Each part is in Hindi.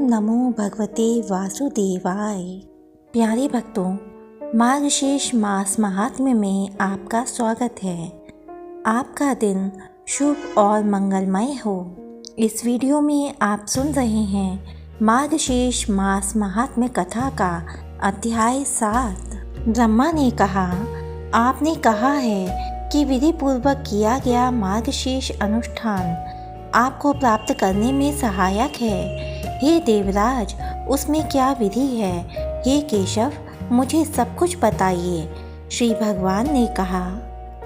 नमो भगवते वासुदेवाय। प्यारे भक्तों, मार्गशीर्ष मास महात्म्य में आपका स्वागत है। आपका दिन शुभ और मंगलमय हो। इस वीडियो में आप सुन रहे हैं मार्गशीर्ष मास महात्म्य कथा का अध्याय 7। ब्रह्मा ने कहा, आपने कहा है कि विधि पूर्वक किया गया मार्गशीर्ष अनुष्ठान आपको प्राप्त करने में सहायक है। हे देवराज, उसमें क्या विधि है? हे केशव, मुझे सब कुछ बताइए। श्री भगवान ने कहा,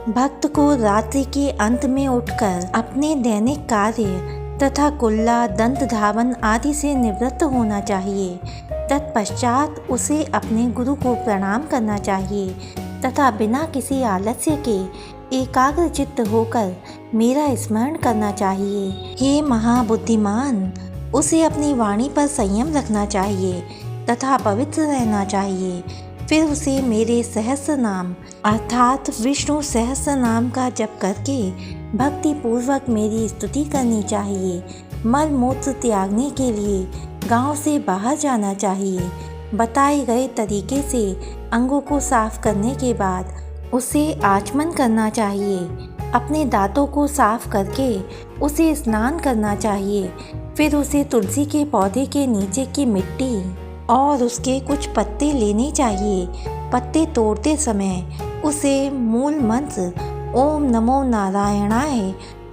भक्त को रात्रि के अंत में उठकर अपने दैनिक कार्य तथा कुल्ला, दंत धावन आदि से निवृत्त होना चाहिए। तत्पश्चात उसे अपने गुरु को प्रणाम करना चाहिए तथा बिना किसी आलस्य के एकाग्र चित्त होकर मेरा स्मरण करना चाहिए। हे महाबुद्धिमान, उसे अपनी वाणी पर संयम रखना चाहिए तथा पवित्र रहना चाहिए। फिर उसे मेरे सहस्र नाम अर्थात विष्णु सहस्र नाम का जप करके भक्ति पूर्वक मेरी स्तुति करनी चाहिए। मल मूत्र त्यागने के लिए गांव से बाहर जाना चाहिए। बताए गए तरीके से अंगों को साफ करने के बाद उसे आचमन करना चाहिए। अपने दांतों को साफ करके उसे स्नान करना चाहिए। फिर उसे तुलसी के पौधे के नीचे की मिट्टी और उसके कुछ पत्ते लेने चाहिए। पत्ते तोड़ते समय उसे मूल मंत्र ओम नमो नारायणाय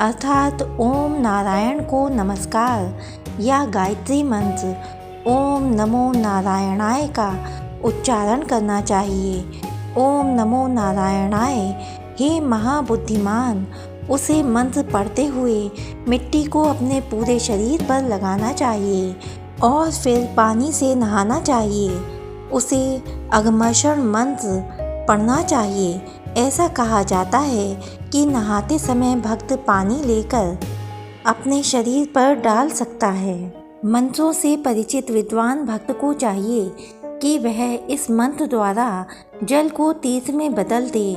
अर्थात ओम नारायण को नमस्कार या गायत्री मंत्र ओम नमो नारायणाय का उच्चारण करना चाहिए। ओम नमो नारायणाय। हे महाबुद्धिमान, उसे मंत्र पढ़ते हुए मिट्टी को अपने पूरे शरीर पर लगाना चाहिए और फिर पानी से नहाना चाहिए। उसे अघमर्षण मंत्र पढ़ना चाहिए। ऐसा कहा जाता है कि नहाते समय भक्त पानी लेकर अपने शरीर पर डाल सकता है। मंत्रों से परिचित विद्वान भक्त को चाहिए कि वह इस मंत्र द्वारा जल को तीर्थ में बदल दे।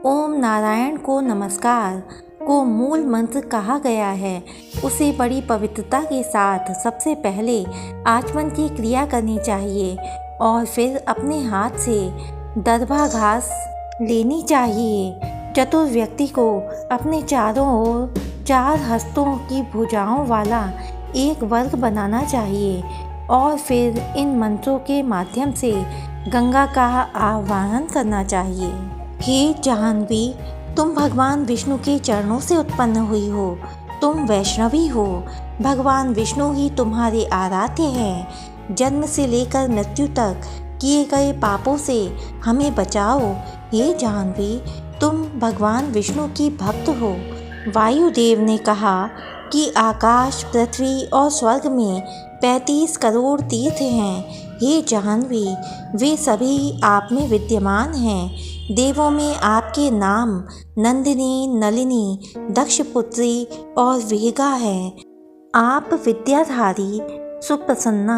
ओम नारायण को नमस्कार को मूल मंत्र कहा गया है। उसे बड़ी पवित्रता के साथ सबसे पहले आचमन की क्रिया करनी चाहिए और फिर अपने हाथ से दरभा घास लेनी चाहिए। चतुर व्यक्ति को अपने चारों ओर 4 हस्तों की भुजाओं वाला एक वर्ग बनाना चाहिए और फिर इन मंत्रों के माध्यम से गंगा का आवाहन करना चाहिए। हे जाह्नवी, तुम भगवान विष्णु के चरणों से उत्पन्न हुई हो। तुम वैष्णवी हो। भगवान विष्णु ही तुम्हारे आराध्य हैं। जन्म से लेकर मृत्यु तक किए गए पापों से हमें बचाओ। हे जाह्नवी, तुम भगवान विष्णु की भक्त हो। वायुदेव ने कहा कि आकाश, पृथ्वी और स्वर्ग में 35 करोड़ तीर्थ हैं। हे जाह्नवी, वे सभी आप में विद्यमान हैं। देवों में आपके नाम नंदिनी, नलिनी, दक्षपुत्री और वेगा हैं। आप विद्याधारी, सुप्रसन्ना,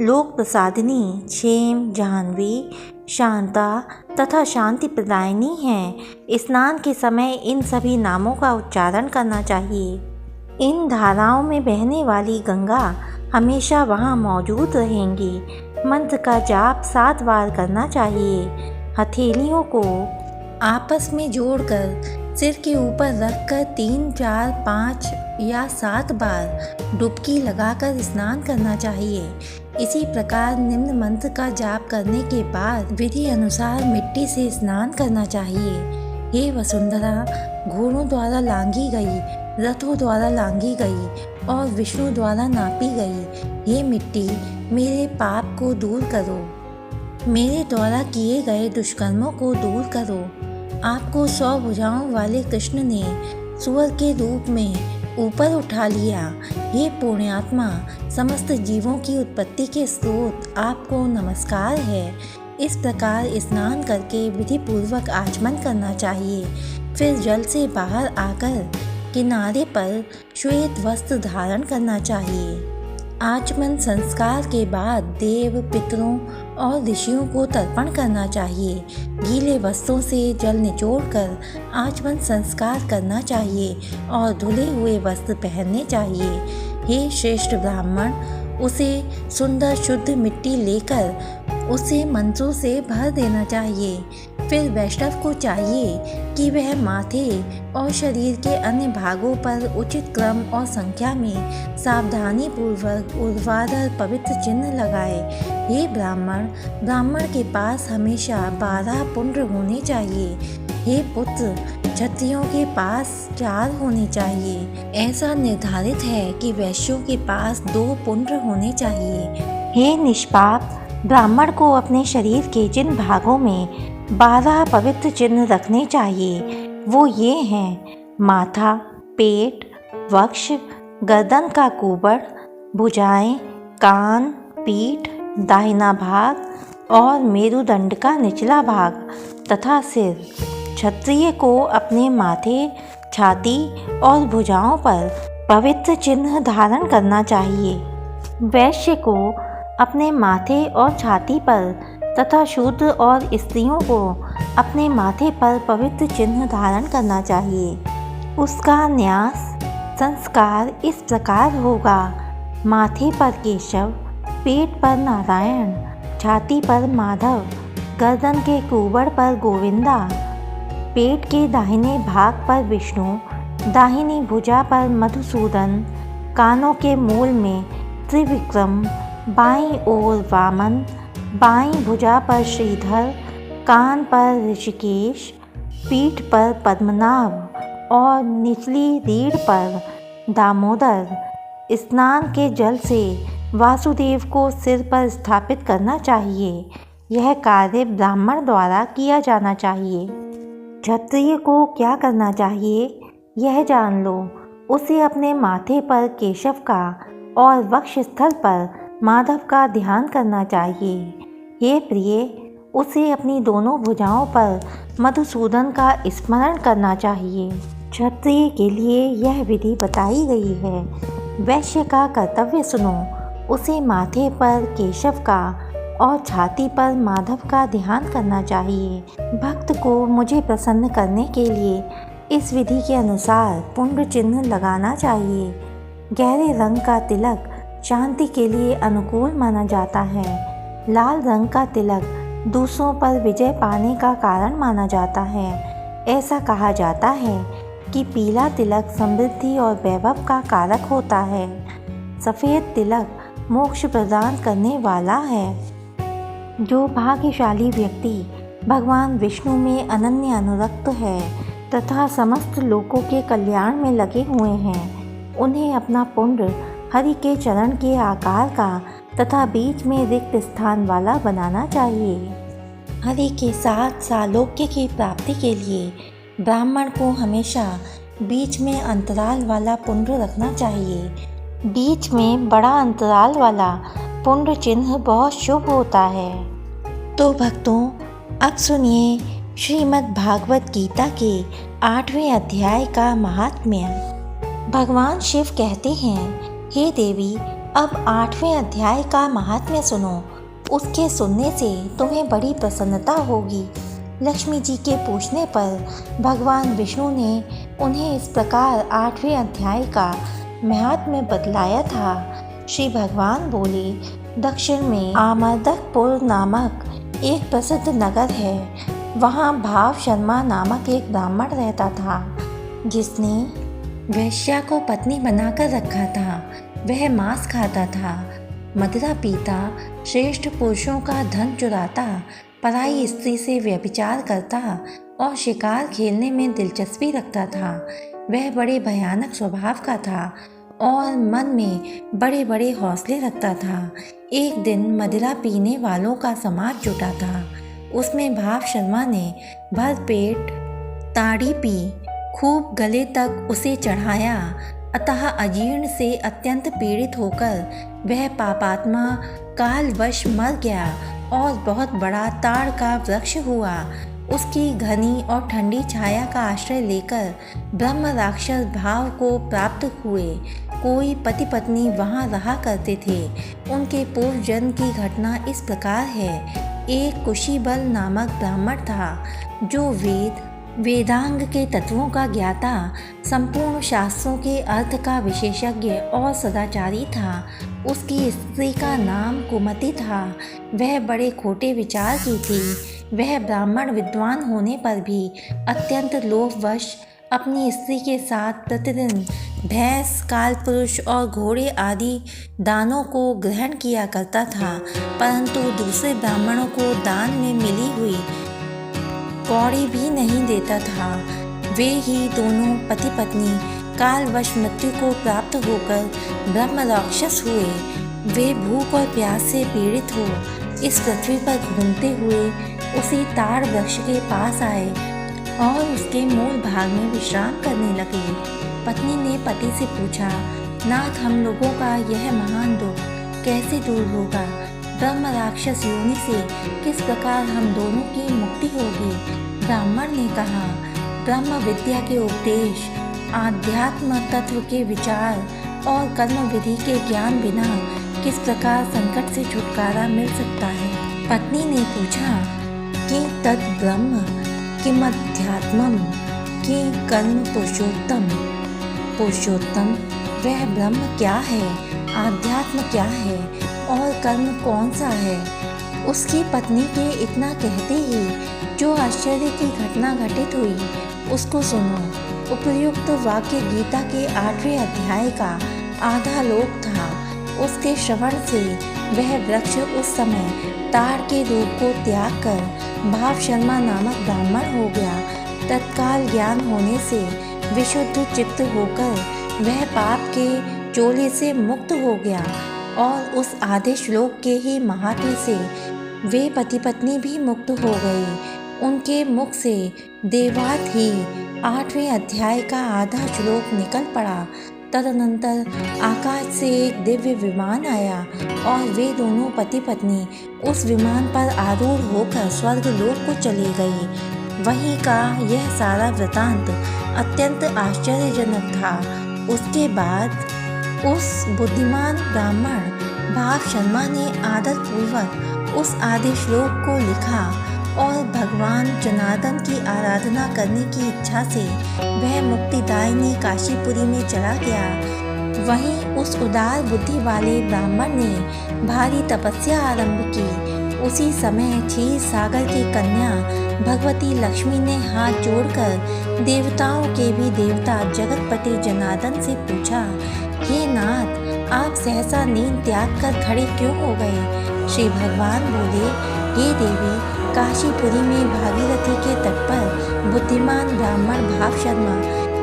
लोक प्रसादिनी, क्षेम, जाह्नवी, शांता तथा शांति प्रदायिनी हैं। स्नान के समय इन सभी नामों का उच्चारण करना चाहिए। इन धाराओं में बहने वाली गंगा हमेशा वहाँ मौजूद रहेंगी। मंत्र का जाप 7 बार करना चाहिए। हथेलियों को आपस में जोड़कर सिर के ऊपर रखकर 3, 4, 5 या 7 बार डुबकी लगाकर स्नान करना चाहिए। इसी प्रकार निम्न मंत्र का जाप करने के बाद विधि अनुसार मिट्टी से स्नान करना चाहिए। हे वसुंधरा, घोड़ों द्वारा लांघी गई, रथों द्वारा लांघी गई और विष्णु द्वारा नापी गई हे मिट्टी, मेरे पाप को दूर करो। मेरे द्वारा किए गए दुष्कर्मों को दूर करो। आपको 100 भुजाओं वाले कृष्ण ने सूअर के रूप में ऊपर उठा लिया। हे पुण्यात्मा, समस्त जीवों की उत्पत्ति के स्रोत आपको नमस्कार है। इस प्रकार स्नान करके विधि पूर्वक आचमन करना चाहिए। फिर जल से बाहर आकर किनारे पर श्वेत वस्त्र धारण करना चाहिए। आचमन संस्कार के बाद देव, पितरों और ऋषियों को तर्पण करना चाहिए। गीले वस्त्रों से जल निचोड़कर आचमन संस्कार करना चाहिए और धुले हुए वस्त्र पहनने चाहिए। हे श्रेष्ठ ब्राह्मण, उसे सुंदर शुद्ध मिट्टी लेकर उसे मंत्रों से भर देना चाहिए। फिर वैष्णव को चाहिए कि वह माथे और शरीर के अन्य भागों पर उचित क्रम और संख्या में सावधानी पूर्वक ऊर्ध्वाधर पवित्र चिन्ह लगाए। हे ब्राह्मण के पास हमेशा 12 पुंड्र होने चाहिए। हे पुत्र, क्षत्रियों के पास 4 होने चाहिए। ऐसा निर्धारित है कि वैश्यों के पास 2 पुंड्र होने चाहिए। हे निष्पाप, ब्राह्मण को अपने शरीर के जिन भागों में 12 पवित्र चिन्ह रखने चाहिए वो ये हैं: माथा, पेट, वक्ष, गर्दन का कुबड़, भुजाएं, कान, पीठ, दाहिना भाग और मेरुदंड का निचला भाग तथा सिर। क्षत्रिय को अपने माथे, छाती और भुजाओं पर पवित्र चिन्ह धारण करना चाहिए। वैश्य को अपने माथे और छाती पर तथा शूद्र और स्त्रियों को अपने माथे पर पवित्र चिन्ह धारण करना चाहिए। उसका न्यास संस्कार इस प्रकार होगा: माथे पर केशव, पेट पर नारायण, छाती पर माधव, गर्दन के कुबड़ पर गोविंदा, पेट के दाहिने भाग पर विष्णु, दाहिनी भुजा पर मधुसूदन, कानों के मूल में त्रिविक्रम, बाईं ओर वामन, बाईं भुजा पर श्रीधर, कान पर ऋषिकेश, पीठ पर पद्मनाभ और निचली रीढ़ पर दामोदर। स्नान के जल से वासुदेव को सिर पर स्थापित करना चाहिए। यह कार्य ब्राह्मण द्वारा किया जाना चाहिए। क्षत्रिय को क्या करना चाहिए यह जान लो। उसे अपने माथे पर केशव का और वक्ष स्थल पर माधव का ध्यान करना चाहिए। हे प्रिय, उसे अपनी दोनों भुजाओं पर मधुसूदन का स्मरण करना चाहिए। क्षत्रिय के लिए यह विधि बताई गई है। वैश्य का कर्तव्य सुनो। उसे माथे पर केशव का और छाती पर माधव का ध्यान करना चाहिए। भक्त को मुझे प्रसन्न करने के लिए इस विधि के अनुसार पुण्य चिन्ह लगाना चाहिए। गहरे रंग का तिलक शांति के लिए अनुकूल माना जाता है। लाल रंग का तिलक दूसरों पर विजय पाने का कारण माना जाता है। ऐसा कहा जाता है कि पीला तिलक समृद्धि और वैभव का कारक होता है। सफ़ेद तिलक मोक्ष प्रदान करने वाला है। जो भाग्यशाली व्यक्ति भगवान विष्णु में अनन्य अनुरक्त है तथा समस्त लोगों के कल्याण में लगे हुए हैं, उन्हें अपना पुण्य हरि के चरण के आकार का तथा बीच में रिक्त स्थान वाला बनाना चाहिए। हरि के साथ सालोक्य की प्राप्ति के लिए ब्राह्मण को हमेशा बीच में अंतराल वाला पुण्य रखना चाहिए। बीच में बड़ा अंतराल वाला पुण्य चिन्ह बहुत शुभ होता है। तो भक्तों, अब सुनिए श्रीमद् भागवत गीता के 8वें अध्याय का महात्म्य। भगवान शिव कहते हैं, हे देवी, अब 8वें अध्याय का महात्म्य सुनो। उसके सुनने से तुम्हें बड़ी प्रसन्नता होगी। लक्ष्मी जी के पूछने पर भगवान विष्णु ने उन्हें इस प्रकार 8वें अध्याय का महात्म्य बतलाया था। श्री भगवान बोले, दक्षिण में आमर्दकपुर नामक एक प्रसिद्ध नगर है। वहाँ भाव शर्मा नामक एक ब्राह्मण रहता था, जिसने वैश्या को पत्नी बनाकर रखा था। वह मांस खाता था, मदिरा पीता, श्रेष्ठ पुरुषों का धन चुराता, पराई स्त्री से व्यभिचार करता और शिकार खेलने में दिलचस्पी रखता था। वह बड़े भयानक स्वभाव का था और मन में बड़े बड़े हौसले रखता था। एक दिन मदिरा पीने वालों का समाज जुटा था। उसमें भाव शर्मा ने भर पेट ताड़ी पी, खूब गले तक उसे चढ़ाया। अतः अजीर्ण से अत्यंत पीड़ित होकर वह पापात्मा कालवश मर गया और बहुत बड़ा ताड़ का वृक्ष हुआ। उसकी घनी और ठंडी छाया का आश्रय लेकर ब्रह्म राक्षस भाव को प्राप्त हुए। कोई पति पत्नी वहाँ रहा करते थे। उनके पूर्व जन्म की घटना इस प्रकार है। एक कुशीबल नामक ब्राह्मण था, जो वेदांग के तत्वों का ज्ञाता, संपूर्ण शास्त्रों के अर्थ का विशेषज्ञ और सदाचारी था। उसकी स्त्री का नाम कुमति था। वह बड़े खोटे विचार की थी। वह ब्राह्मण विद्वान होने पर भी अत्यंत लोभवश अपनी स्त्री के साथ प्रतिदिन भैंस, कालपुरुष और घोड़े आदि दानों को ग्रहण किया करता था, परंतु दूसरे ब्राह्मणों को दान में मिली हुई कौड़ी भी नहीं देता था। वे ही दोनों पति पत्नी कालवश मृत्यु को प्राप्त होकर ब्रह्म राक्षस हुए। वे भूख और प्यास से पीड़ित हो इस पृथ्वी पर घूमते हुए उसी ताड़ वृक्ष के पास आए और उसके मूल भाग में विश्राम करने लगे। पत्नी ने पति से पूछा, नाथ, हम लोगों का यह महान दुख कैसे दूर होगा? ब्रह्म राक्षस योनि से किस प्रकार हम दोनों की मुक्ति होगी? ब्राह्मण ने कहा, ब्रह्म विद्या के उपदेश, आध्यात्म तत्व के विचार और कर्म विधि के ज्ञान बिना किस प्रकार संकट से छुटकारा मिल सकता है? पत्नी ने पूछा कि तत् ब्रह्म किमध्यात्मम कि कर्म पुरुषोत्तम। पुरुषोत्तम वह ब्रह्म क्या है, आध्यात्म क्या है और कर्म कौन सा है? उसकी पत्नी के इतना कहते ही जो आश्चर्य की घटना घटित हुई उसको सुनो। उपयुक्त वाक्य गीता के 8वें अध्याय का आधा लोक था। उसके श्रवण से वह वृक्ष उस समय ताड़ के रूप को त्याग कर भाव शर्मा नामक ब्राह्मण हो गया। तत्काल ज्ञान होने से विशुद्ध चित्त होकर वह पाप के चोले से मुक्त हो गया और उस आधे श्लोक के ही महात्म्य से वे पति पत्नी भी मुक्त हो गए। उनके मुख से देवात ही 8वें अध्याय का आधा श्लोक निकल पड़ा। तदनंतर आकाश से एक दिव्य विमान आया और वे दोनों पति पत्नी उस विमान पर आरूढ़ होकर स्वर्ग लोक को चले गए। वहीं का यह सारा वृतांत अत्यंत आश्चर्यजनक था। उसके बाद उस बुद्धिमान ब्राह्मण भाव शर्मा ने आदर पूर्वक उस आदि श्लोक को लिखा और भगवान जनार्दन की आराधना करने की इच्छा से वह मुक्तिदायिनी काशीपुरी में चला गया। वहीं उस उदार बुद्धि वाले ब्राह्मण ने भारी तपस्या आरंभ की। उसी समय क्षीर सागर की कन्या भगवती लक्ष्मी ने हाथ जोड़कर देवताओं के भी देवता जगतपति जनार्दन से पूछा, हे नाथ, आप सहसा नींद त्याग कर खड़े क्यों हो गए? श्री भगवान बोले, हे देवी, काशीपुरी में भागीरथी के तट पर बुद्धिमान ब्राह्मण भाव शर्मा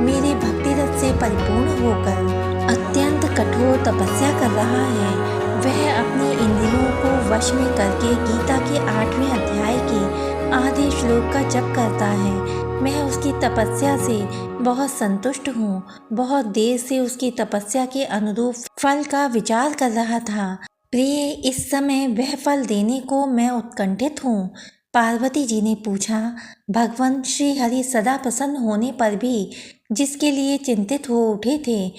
मेरे भक्ति रस से परिपूर्ण होकर अत्यंत कठोर तपस्या कर रहा है। वह अपने इंद्रियों को वश में करके गीता के 8वें अध्याय के आधे श्लोक का जप करता है। मैं उसकी तपस्या से बहुत संतुष्ट हूँ। बहुत देर से उसकी तपस्या के अनुरूप फल का विचार कर रहा था। प्रिय, इस समय वह फल देने को मैं उत्कंठित हूँ। पार्वती जी ने पूछा, भगवान श्री हरि सदा प्रसन्न होने पर भी जिसके लिए चिंतित हो उठे थे,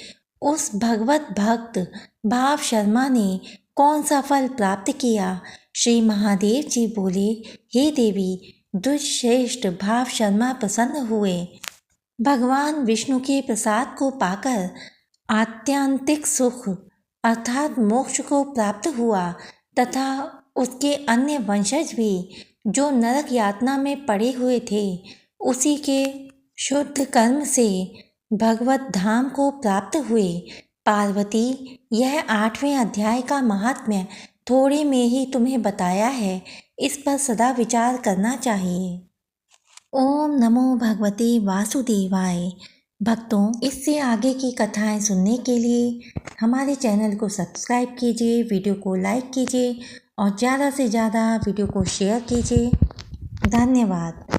उस भगवत भक्त भाव शर्मा ने कौन सा फल प्राप्त किया? श्री महादेव जी बोले, हे देवी, दुष्श्रेष्ठ भाव शर्मा प्रसन्न हुए। भगवान विष्णु के प्रसाद को पाकर आत्यांतिक सुख अर्थात मोक्ष को प्राप्त हुआ तथा उसके अन्य वंशज भी जो नरक यातना में पड़े हुए थे, उसी के शुद्ध कर्म से भगवत धाम को प्राप्त हुए। पार्वती, यह 8वें अध्याय का महात्म्य थोड़े में ही तुम्हें बताया है, इस पर सदा विचार करना चाहिए। ओम नमो भगवते वासुदेवाय। भक्तों, इससे आगे की कथाएं सुनने के लिए हमारे चैनल को सब्सक्राइब कीजिए, वीडियो को लाइक कीजिए और ज़्यादा से ज़्यादा वीडियो को शेयर कीजिए। धन्यवाद।